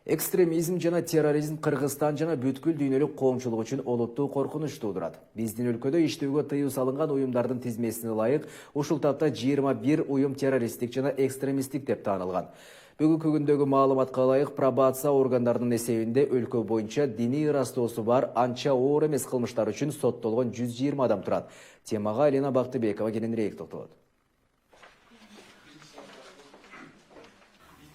Экстремизм жана терроризм Кыргызстан жана бүткүл дүйнөлүк коомчулук үчүн олуттуу коркунуч туудурат. Биздин өлкөдө иштөөгө тыюу салынган уюмдардын тизмесине ылайык ушул тапта 21 уюм террористтик жана экстремисттик деп таанылган. Бүгүнкү күндөгү маалыматка ылайык пробация органдарынын эсебинде өлкө боюнча диний ырастоосу бар анча оор эмес кылмыштар үчүн соттолгон 120 адам турат. Темага Алина Бактыбекова кененирээк токтолот.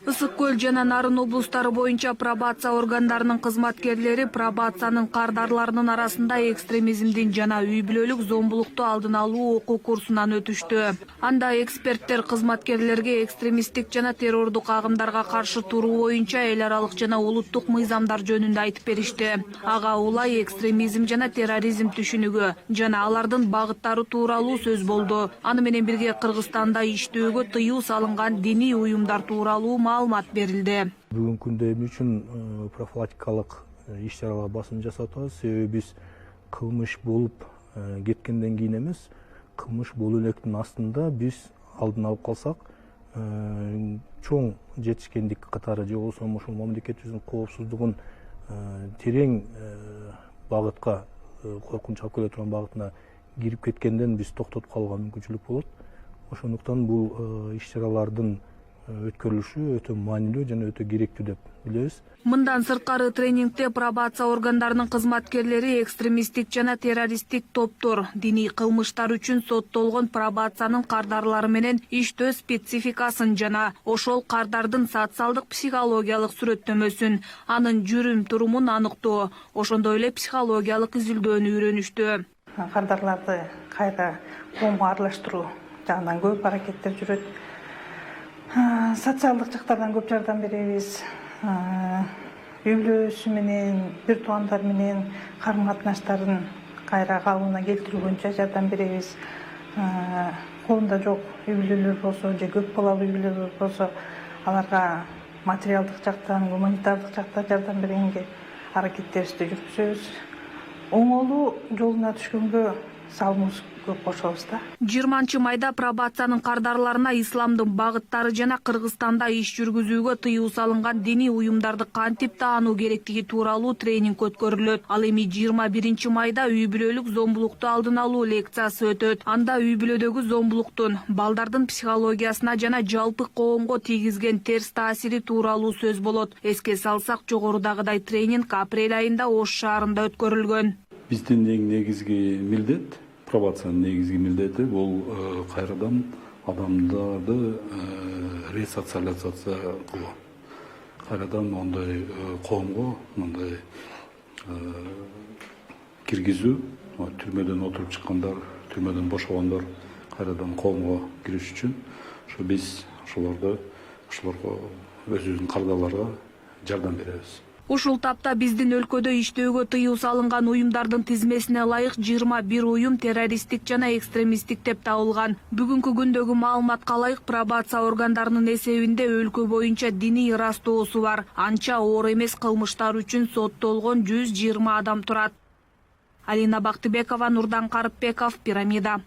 Ысык көл жана Нарын облустары боюнча пробация органдарынын кызматкерлери пробациянын кардарларынын арасында экстремизмдин жана үй бүлөлүк зомбулукту алдын алуу окуу курсунан өтүштү. Анда эксперттер кызматкерлерге экстремисттик жана террордук агымдарга каршы туруу боюнча эл аралык жана улуттук мыйзамдар жөнүндө айтып беришти. Ага улай экстремизм жана терроризм түшүнүгү жана алардын багыттары тууралуу сөз болду. Аны менен бирге Кыргызстанда иштөөгө тыюу салынган диний уюмдар тууралуу маалымат берилди. Бүгүнкү күндө эмне үчүн профилактикалык иш-чараларга басым жасап атабыз? Себеби биз кылмыш болуп кеткенден кийин эмес, кылмыш болуу электин астында биз алдын алып калсак, чоң жетишкендик катары же болбосо ушул мамлекетибиздин коопсуздугун терең багытка, коркунуч алып келе турган багытына кирип кеткенден биз токтотуп калууга мүмкүнчүлүк болот. Ошондуктан бул иш-чаралардын өткөрүлүшү өтө маанилүү жана өтө керектүү деп билебиз. Мындан сырткары тренингте пробация органдарынын кызматкерлери экстремисттик жана террористтик топтор, диний кылмыштар үчүн соттолгон пробациянын кардарлары менен иштөө спецификасын жана ошол кардардын социалдык психологиялык сүрөттөмөсүн, анын жүрүм турумун аныктоо, ошондой эле психологиялык изилдөөнү үйрөнүштү. Кардарларды кайра коомго аралаштыруу жагынан көп аракеттер жүрөт. Социалдык жактардан көп жардам беребиз. Үй бүлөсү менен, бир туугандар менен карым-катнаштарын кайра калыбына келтирүү боюнча жардам беребиз. Колунда жок үй бүлөлөр болсо же көп балалуу үй бүлөлөр болсо, аларга материалдык жактан, гуманитардык жактан жардам бергенге аракеттерибизди жүргүзөбүз. Оңолуу жолуна түшкөнгө салымыбыз көп кошобуз да. 20 майда пробациянын кардарларына исламдын багыттары жана Кыргызстанда иш жүргүзүүгө тыюу салынган диний уюмдарды кантип таануу керектиги тууралуу тренинг өткөрүлөт. Ал эми 21 майда үй бүлөлүк зомбулукту алдын алуу лекциясы өтөт. Анда үй бүлөдөгү зомбулуктун балдардын психологиясына жана жалпы коомго тийгизген терс таасири тууралуу сөз болот. Эске салсак, жогорудагыдай тренинг апрель айында Ош шаарында өткөрүлгөн. Биздин эң негизги милдет, пробациянын негизги милдети бул кайрадан адамдарды ресоциализация кылуу. Кайрадан ондай коомго мындай киргизүү, түрмөдөн отуруп чыккандар, түрмөдөн бошогондор кайрадан коомго кириш үчүн ошо биз ошолорго өзүбүздүн кардарларга жардам беребиз. Ушул тапта биздин өлкөдө иштөөгө тыюу салынган уюмдардын тизмесине ылайык 21 уюм террористтик жана экстремисттик деп табылган. Бүгүнкү күндөгү маалыматка ылайык пробация органдарынын эсебинде өлкө боюнча диний ырастоосу бар анча оор эмес кылмыштар үчүн соттолгон 120 адам турат. Алина Бактыбекова, Нурдан Карыпбеков, Пирамида.